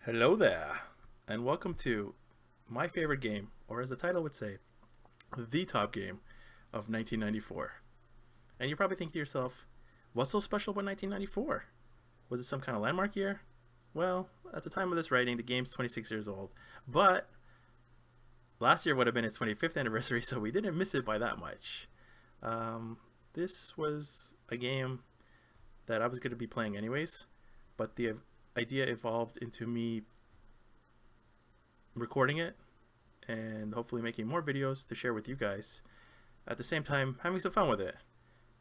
Hello there, and welcome to my favorite game, or as the title would say, the top game of 1994. And you're probably thinking to yourself, what's so special about 1994? Was it some kind of landmark year? Well, at the time of this writing, the game's 26 years old, but last year would have been its 25th anniversary, so we didn't miss it by that much. This was a game that I was going to be playing anyways, but the idea evolved into me recording it and hopefully making more videos to share with you guys. At the same time, having some fun with it,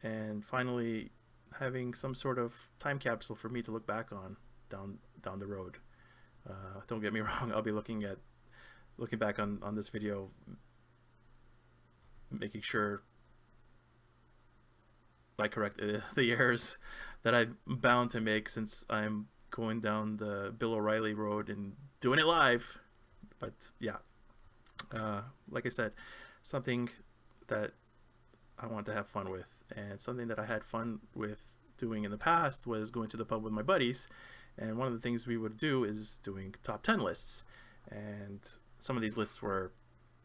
and finally having some sort of time capsule for me to look back on down the road. Don't get me wrong, I'll be looking back on this video, making sure I correct the errors that I'm bound to make since I'm going down the Bill O'Reilly road and doing it live. But yeah, like I said, something that I want to have fun with, and something that I had fun with doing in the past was going to the pub with my buddies, and one of the things we would do is doing top 10 lists, and some of these lists were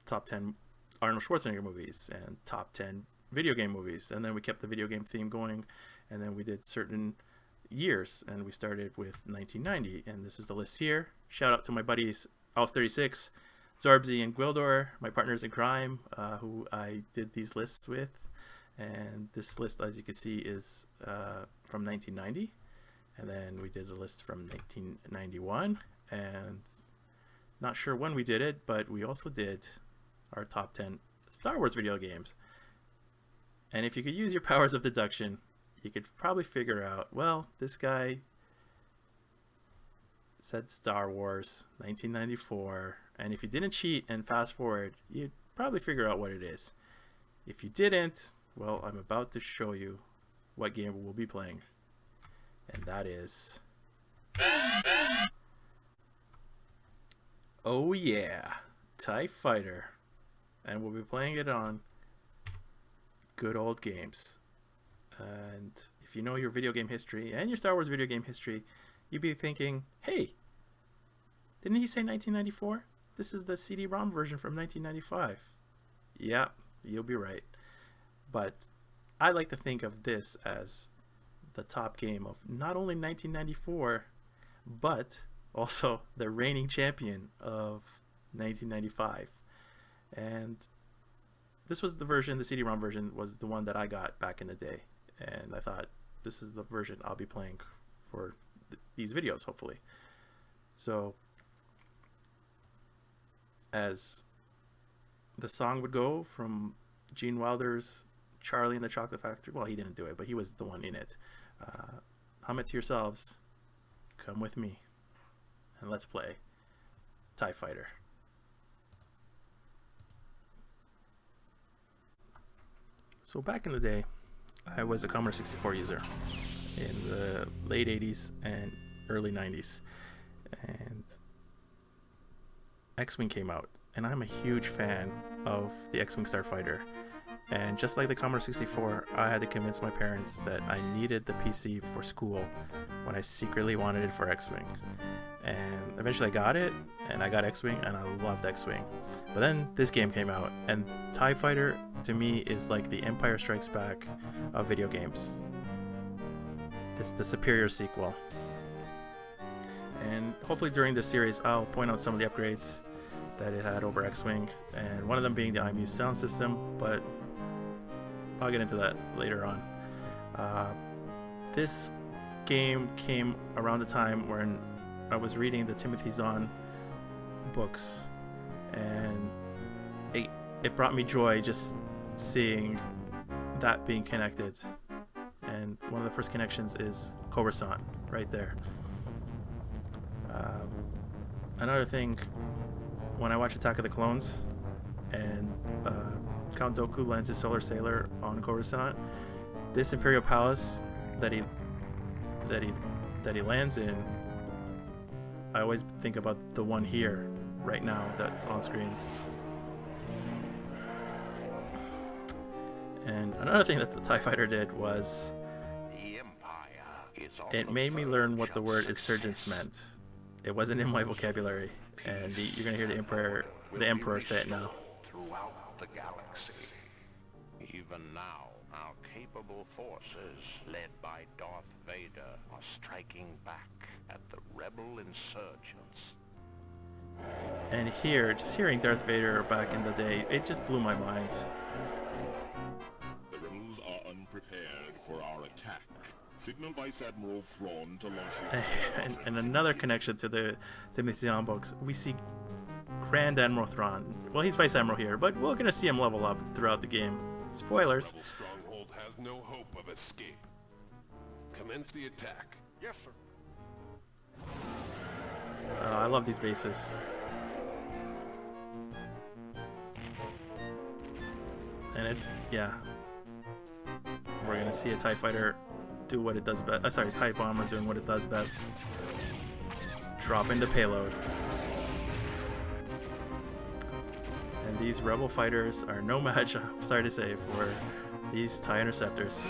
top 10 Arnold Schwarzenegger movies and top 10 video game movies, and then we kept the video game theme going, and then we did certain years, and we started with 1990, and this is the list here. Shout out to my buddies Aus36, Zarbzy, and Gwildor, my partners in crime, who I did these lists with. And this list, as you can see, is from 1990, and then we did a list from 1991, and not sure when we did it, but we also did our top 10 Star Wars video games. And if you could use your powers of deduction, you could probably figure out, well, this guy said Star Wars 1994, and if you didn't cheat and fast forward, you'd probably figure out what it is. If you didn't, well, I'm about to show you what game we'll be playing, and that is, oh yeah, TIE Fighter, and we'll be playing it on Good Old Games. And if you know your video game history and your Star Wars video game history, you'd be thinking, hey, didn't he say 1994? This is the CD-ROM version from 1995. Yeah, you'll be right. But I like to think of this as the top game of not only 1994, but also the reigning champion of 1995. And this was the version, the CD-ROM version was the one that I got back in the day. And I thought, this is the version I'll be playing for these videos, hopefully. So, as the song would go from Gene Wilder's Charlie and the Chocolate Factory, well, he didn't do it, but he was the one in it. Hum it to yourselves, come with me, and let's play TIE Fighter. So back in the day, I was a Commodore 64 user in the late 80s and early 90s, and X-Wing came out, and I'm a huge fan of the X-Wing Starfighter. And just like the Commodore 64, I had to convince my parents that I needed the PC for school when I secretly wanted it for X-Wing. And eventually I got it, and I got X-Wing, and I loved X-Wing. But then this game came out, and TIE Fighter to me is like the Empire Strikes Back of video games. It's the superior sequel. And hopefully during this series I'll point out some of the upgrades that it had over X-Wing, and one of them being the IMU sound system, but I'll get into that later on. This game came around the time when I was reading the Timothy Zahn books, and it brought me joy just seeing that being connected. And one of the first connections is Coruscant right there. Another thing, when I watch Attack of the Clones and Count Dooku lands his Solar Sailor on Coruscant, this Imperial Palace that he lands in, I always think about the one here right now that's on screen. And another thing that the TIE Fighter did was it made me learn what the word insurgents meant. It wasn't in my vocabulary, and you're gonna hear the Emperor say it now. Throughout the galaxy. Even now, our capable forces, led by Darth Vader, are striking back at the rebel insurgents. And here, just hearing Darth Vader back in the day, it just blew my mind. The rebels are unprepared for our attack. Signal Vice Admiral Thrawn to launch his... And another connection to the Mission books. We see Grand Admiral Thrawn. Well, he's Vice Admiral here, but we're gonna see him level up throughout the game. Spoilers. Rebel stronghold has no hope of escape. Commence the attack. Yes, sir. I love these bases. And it's, yeah. We're gonna see a TIE fighter do what it does best. Sorry, TIE bomber doing what it does best. Dropping the payload. And these rebel fighters are no match, I'm sorry to say, for these TIE interceptors.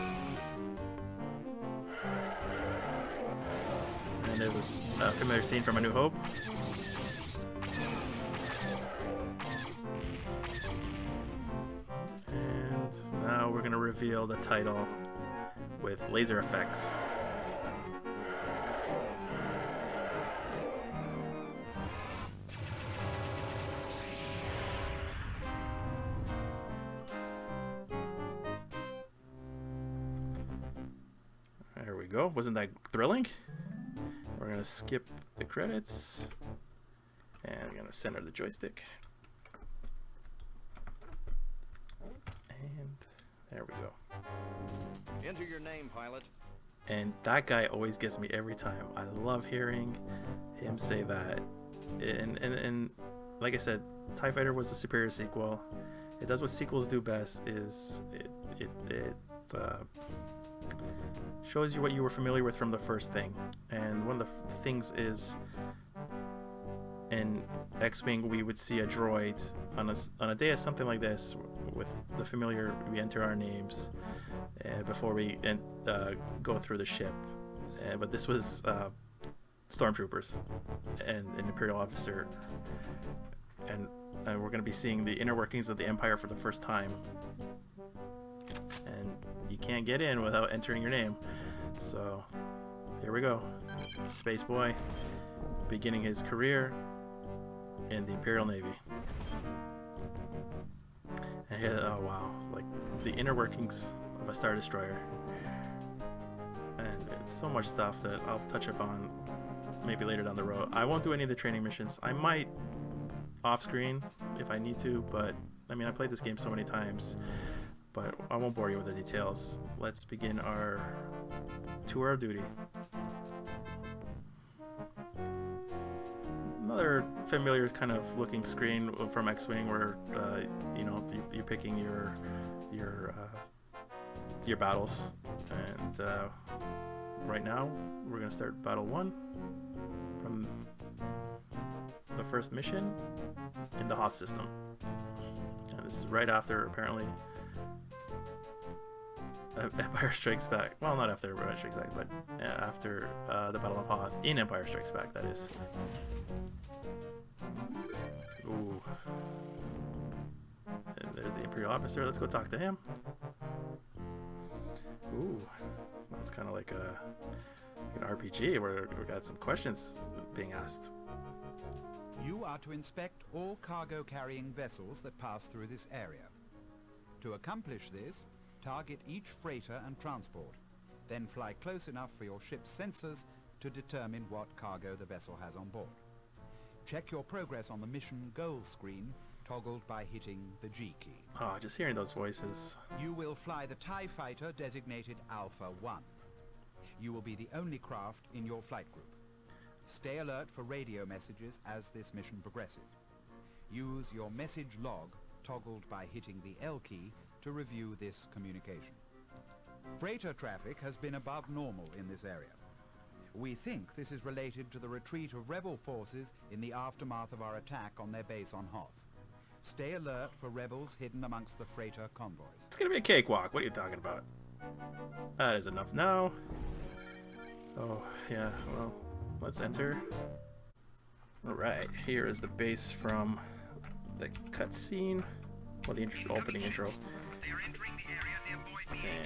And there's a familiar scene from A New Hope. And now we're gonna reveal the title with laser effects. There we go. Wasn't that thrilling? We're gonna skip the credits and we're gonna center the joystick. And there we go. Enter your name, pilot. And that guy always gets me every time. I love hearing him say that. And like I said, TIE Fighter was the superior sequel. It does what sequels do best, is it shows you what you were familiar with from the first thing. And one of the things is, in X-Wing we would see a droid on a day of something like this with the familiar, we enter our names before we go through the ship. But this was stormtroopers and an Imperial officer, and we're going to be seeing the inner workings of the Empire for the first time. And you can't get in without entering your name. So here we go. Space Boy beginning his career in the Imperial Navy. And here, oh wow, like the inner workings of a Star Destroyer. And it's so much stuff that I'll touch upon maybe later down the road. I won't do any of the training missions. I might off screen if I need to, but I mean, I played this game so many times, but I won't bore you with the details. Let's begin our tour of duty. Another familiar kind of looking screen from X-Wing, where you know, you're picking your battles, and right now we're gonna start battle 1 from the first mission in the Hoth system, and this is right after apparently Empire Strikes Back. Well, not after Empire Strikes Back, but after the Battle of Hoth in Empire Strikes Back, that is. Ooh. And there's the Imperial officer. Let's go talk to him. Ooh. That's kind of like an RPG where we got some questions being asked. You are to inspect all cargo-carrying vessels that pass through this area. To accomplish this, target each freighter and transport, then fly close enough for your ship's sensors to determine what cargo the vessel has on board. Check your progress on the mission goals screen, toggled by hitting the G key. Oh, just hearing those voices. You will fly the TIE fighter designated Alpha 1. You will be the only craft in your flight group. Stay alert for radio messages as this mission progresses. Use your message log, toggled by hitting the L key, to review this communication. Freighter traffic has been above normal in this area. We think this is related to the retreat of rebel forces in the aftermath of our attack on their base on Hoth. Stay alert for rebels hidden amongst the freighter convoys. It's gonna be a cakewalk. What are you talking about? That is enough now. Oh, yeah, well, let's enter. Alright, here is the base from the cutscene. Well, the opening intro.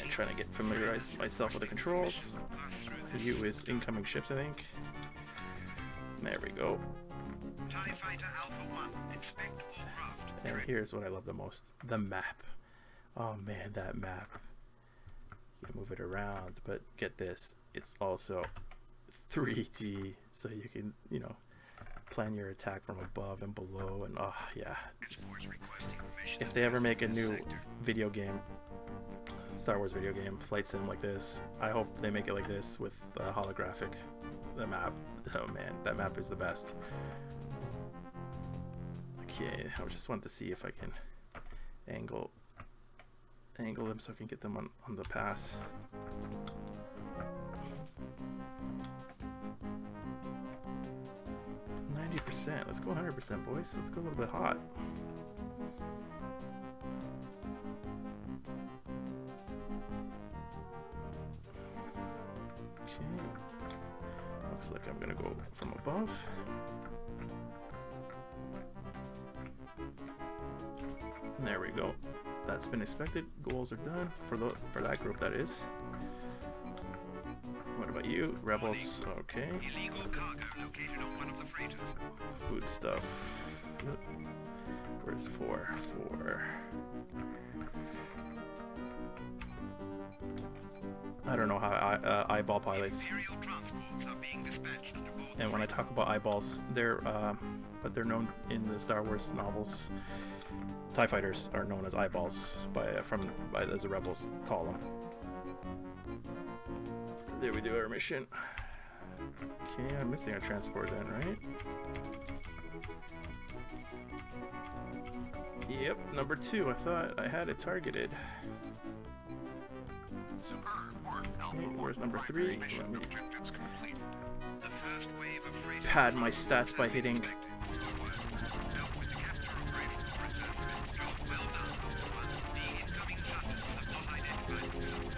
And trying to get familiarized myself with the controls. U is incoming ships, I think. There we go. And here's what I love the most. The map. Oh man, that map. You can move it around, but get this. It's also 3D, so you can, you know, plan your attack from above and below, and oh yeah. If they ever make a new video game, Star Wars video game, flight sim like this, I hope they make it like this with holographic. The map, oh man, that map is the best. Okay, I just wanted to see if I can angle them so I can get them on the pass. %. Let's go 100%, boys. Let's go a little bit hot. Okay. Looks like I'm gonna go from above. There we go. That's been expected. Goals are done for that group, that is. What about you? Rebels, okay. Illegal cargo located on one of the freighters. Food stuff. Where's 4? 4. I don't know how eyeball pilots. Imperial transports are being dispatched to board. And when I talk about eyeballs, but they're known in the Star Wars novels. TIE fighters are known as eyeballs as the rebels call them. There we do our mission. Okay, I'm missing a transport then, right? Yep, number 2. I thought I had it targeted. Okay, where's number 3? Let me The first wave of freighters pad my stats by hitting. dealt with the capture operation for return. Job well done, Alpha 1. The incoming shuttles have not identified themselves.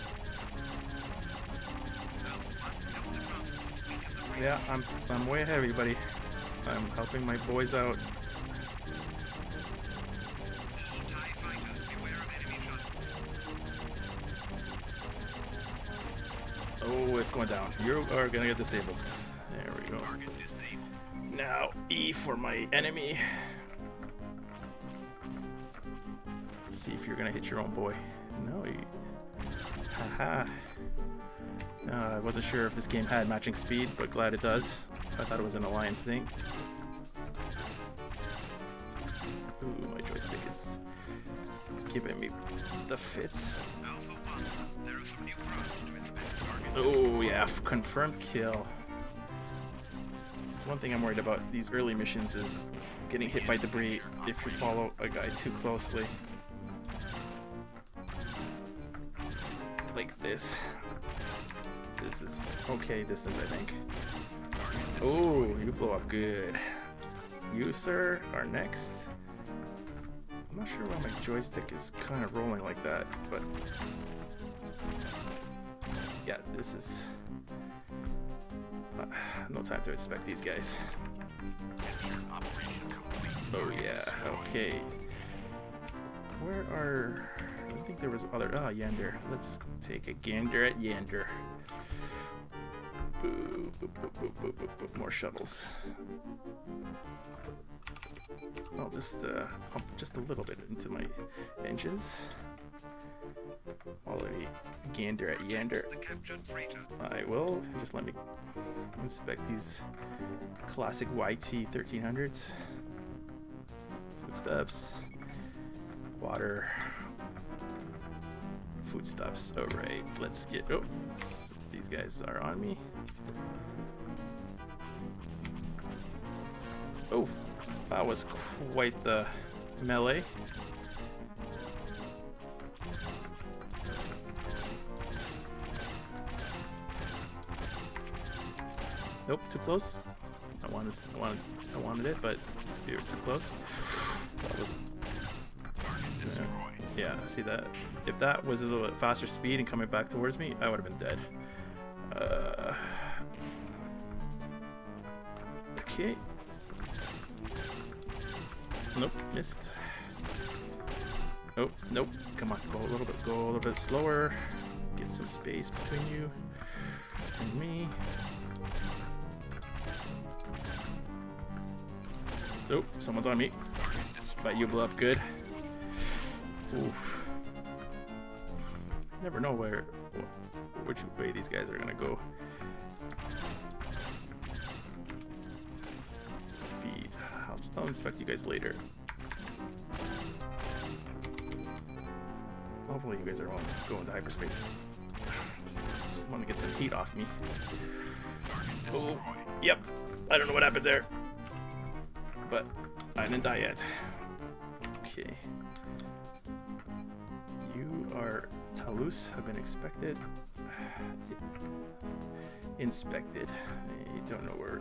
Alpha 1, help the transports weaken the freighters. Yeah, I'm way ahead of everybody. I'm helping my boys out. All TIE fighters, beware of enemy shuttles. Oh, it's going down. You are gonna get disabled. There we go. Target disabled. Now E for my enemy. Let's see if you're gonna hit your own boy. No, you. Haha. I wasn't sure if this game had matching speed, but glad it does. I thought it was an alliance thing. Ooh, my joystick is giving me the fits. Alpha 1, there are some new craft to inspect. Target. Oh yeah, confirmed kill. It's one thing I'm worried about these early missions is getting hit by debris if you follow a guy too closely. Like this. This is okay distance, I think. Oh, you blow up good. You, sir, are next. I'm not sure why my joystick is kind of rolling like that, but yeah, this is no time to inspect these guys. Oh yeah, okay. Where are... I don't think there was other... Ah, Yander. Let's take a gander at Yander. Boop, boop, boop, boop, boop, boop, boop. More shuttles. I'll just pump just a little bit into my engines. While I gander at Yander. The captured freighter. I will. Just let me inspect these classic YT 1300s. Foodstuffs. Water. Foodstuffs. Alright, let's get... Oh, these guys are on me. Oh, that was quite the melee. Nope, too close. I wanted it, but you're too close. That was... Yeah, see that? If that was a little bit faster speed and coming back towards me, I would have been dead. Okay. Nope, missed. Oh, nope. Come on, go a little bit slower. Get some space between you and me. Oh, someone's on me. But you blew up good. Oof. Never know which way these guys are gonna go. Speed. I'll inspect you guys later. Hopefully you guys are all going to hyperspace. Just want to get some heat off me. Oh, yep. I don't know what happened there, but I didn't die yet. Okay. You are Talus, have been inspected. I don't know where.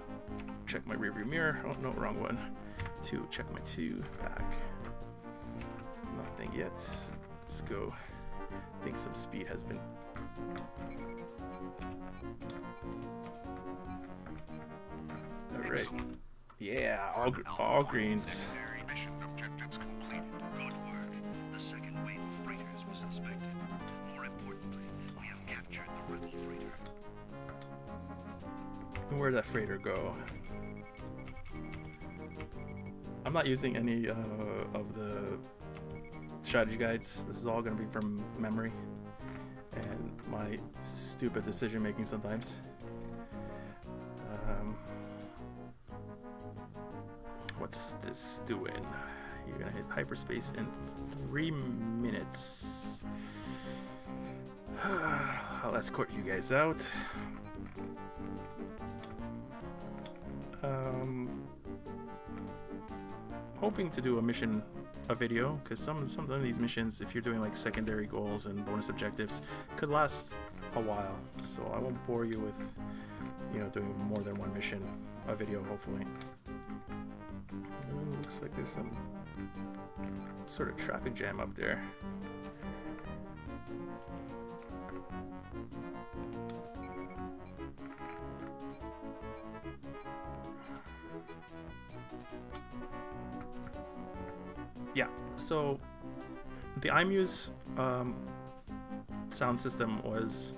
Check my rearview mirror. Oh no, wrong one. 2. Check my 2 back. Nothing yet. Let's go. I think some speed has been. All right. Yeah, all greens. Secondary mission objectives completed. Good work. The second wave of freighters was inspected. More importantly, we have captured the rebel freighter. Where'd that freighter go? I'm not using any of the strategy guides. This is all going to be from memory and my stupid decision making sometimes. What's this doing? You're going to hit hyperspace in 3 minutes. I'll escort you guys out. Hoping to do a video, because some of these missions, if you're doing like secondary goals and bonus objectives, could last a while. So I won't bore you with, doing more than one mission, a video hopefully. Ooh, looks like there's some sort of traffic jam up there. Yeah, so the iMuse sound system was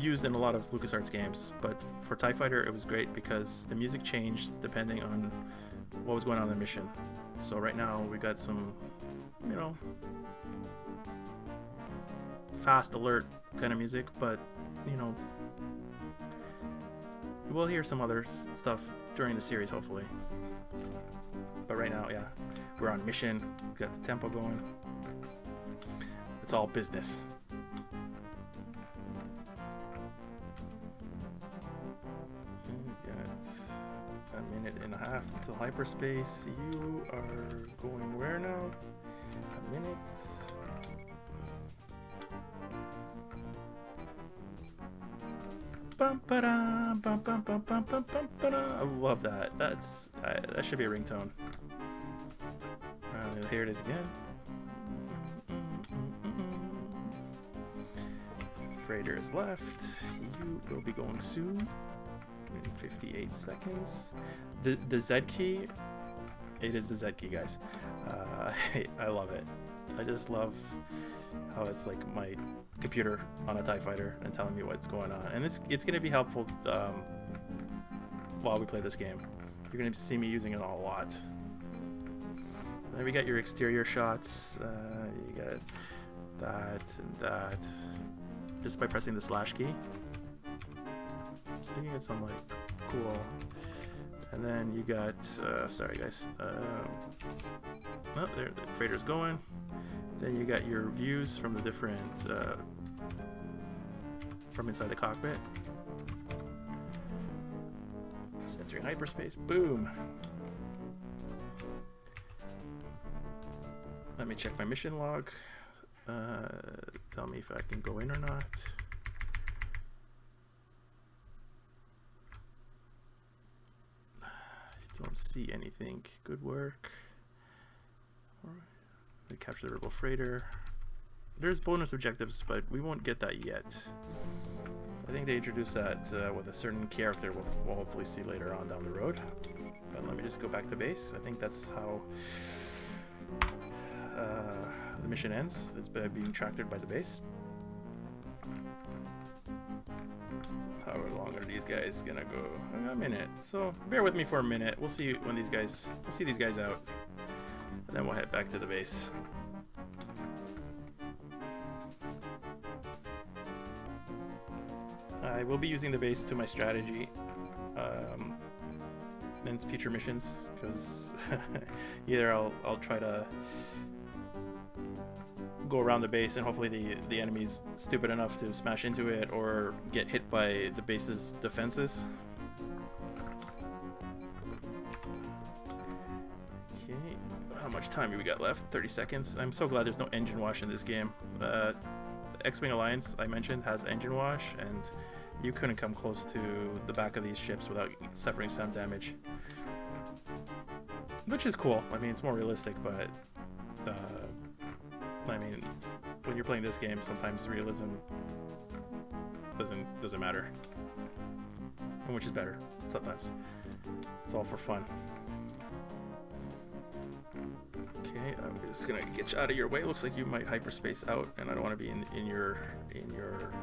used in a lot of LucasArts games, but for TIE Fighter it was great because the music changed depending on what was going on in the mission. So right now we got some, fast alert kind of music, but we'll hear some other stuff during the series hopefully. But right now, yeah, we're on mission. We got the tempo going. It's all business. We got a minute and a half till hyperspace. You are going where now? A minute. Bum, ba-da, bum, bum, bum, bum, bum, bum, ba-da. I love that. That should be a ringtone. Here it is again. Freighter is left. You will be going soon. In 58 seconds. The Z key. It is the Z key, guys. I love it. I just love how it's like my computer on a TIE Fighter and telling me what's going on. And it's going to be helpful while we play this game. You're going to see me using it a lot. Then we got your exterior shots. You got that and that. Just by pressing the slash key. So you can get some like cool. And then you got, sorry guys. Oh, there, the freighter's going. Then you got your views from the different, from inside the cockpit. It's entering hyperspace. Boom. Let me check my mission log. Tell me if I can go in or not. Don't see anything. Good work. Alright. We capture the rebel freighter. There's bonus objectives, but we won't get that yet. I think they introduced that with a certain character we'll hopefully see later on down the road. But let me just go back to base. I think that's how the mission ends. It's by being tractored by the base. How long are these guys gonna go? A minute. So bear with me for a minute. We'll see when these guys. We'll see these guys out, and then we'll head back to the base. I will be using the base to my strategy in future missions, because either I'll try to go around the base and hopefully the enemy's stupid enough to smash into it or get hit by the base's defenses. Okay, how much time do we got left? 30 seconds. I'm so glad there's no engine wash in this game. X-Wing Alliance, I mentioned, has engine wash, and you couldn't come close to the back of these ships without suffering some damage. Which is cool. I mean, it's more realistic, but I mean, when you're playing this game, sometimes realism doesn't matter. And which is better, sometimes. It's all for fun. Okay, I'm just gonna get you out of your way. Looks like you might hyperspace out, and I don't want to be in your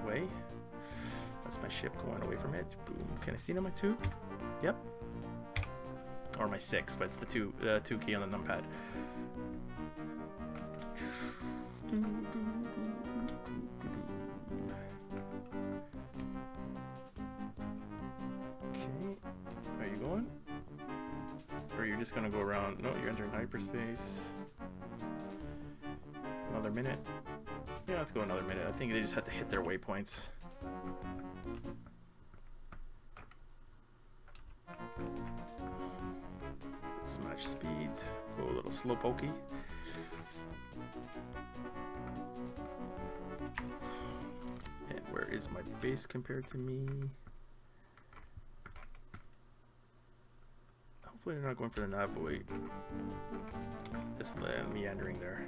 way. That's my ship going away from it. Boom. Can I see number 2? Yep. Or my 6, but it's the 2 key on the numpad. Okay. Are you going? Or you're just gonna go around? No, you're entering hyperspace. Another minute. Yeah, let's go another minute. I think they just have to hit their waypoints. Smash speed. Go a little slow pokey. And where is my base compared to me? Hopefully they're not going for the nav buoy. Just meandering there.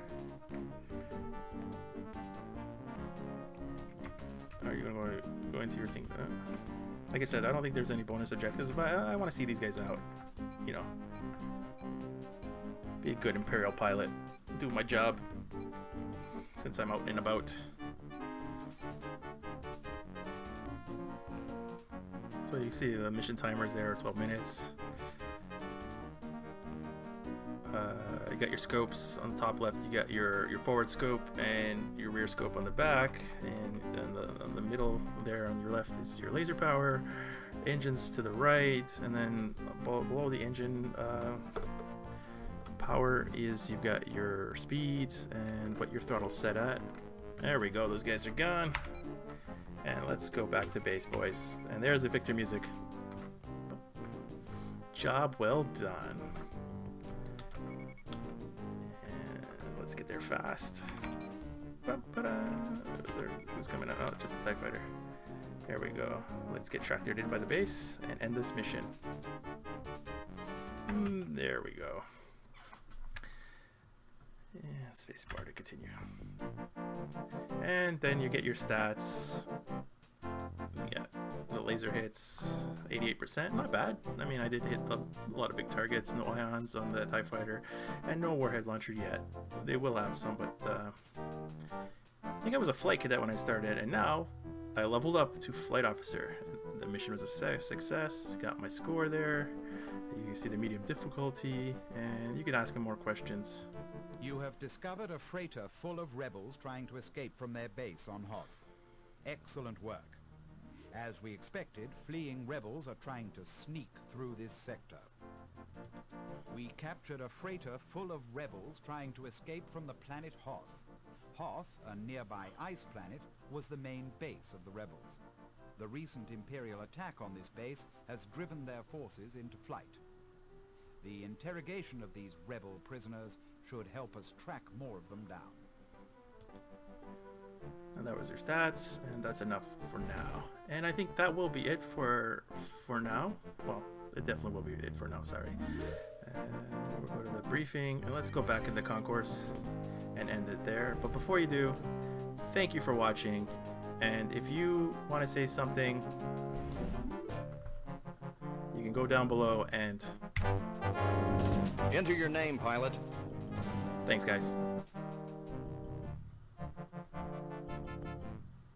Are you gonna go into your thing? Like I said, I don't think there's any bonus objectives, but I want to see these guys out. You know, be a good Imperial pilot, do my job since I'm out and about. So you see the mission timers there are 12 minutes. You got your scopes on the top left. You got your forward scope and your rear scope on the back, and on the middle there on your left is your laser power. Engines to the right, and then below the engine power is you've got your speed and what your throttle's set at. There we go. Those guys are gone. And let's go back to base, boys. And there's the victory music. Job well done. Let's get there fast. Who's coming out? Oh, just a TIE fighter. There we go. Let's get tractored in by the base and end this mission. There we go. Yeah, space bar to continue. And then you get your stats. Yeah, the laser hits 88%, not bad. I mean, I did hit a lot of big targets. No ions on the TIE fighter, and no warhead launcher yet. They will have some, but I think I was a flight cadet when I started, and now I leveled up to flight officer. The mission was a success. Got my score there. You can see the medium difficulty, and you can ask him more questions. You have discovered a freighter full of rebels trying to escape from their base on Hoth. Excellent work. As we expected, fleeing rebels are trying to sneak through this sector. We captured a freighter full of rebels trying to escape from the planet Hoth. Hoth, a nearby ice planet, was the main base of the rebels. The recent Imperial attack on this base has driven their forces into flight. The interrogation of these rebel prisoners should help us track more of them down. And that was your stats, and that's enough for now. And I think that will be it for now. Well, it definitely will be it for now, sorry. We'll go to the briefing, and let's go back in the concourse and end it there. But before you do, thank you for watching. And if you want to say something, you can go down below and Enter your name, pilot. thanks, guys.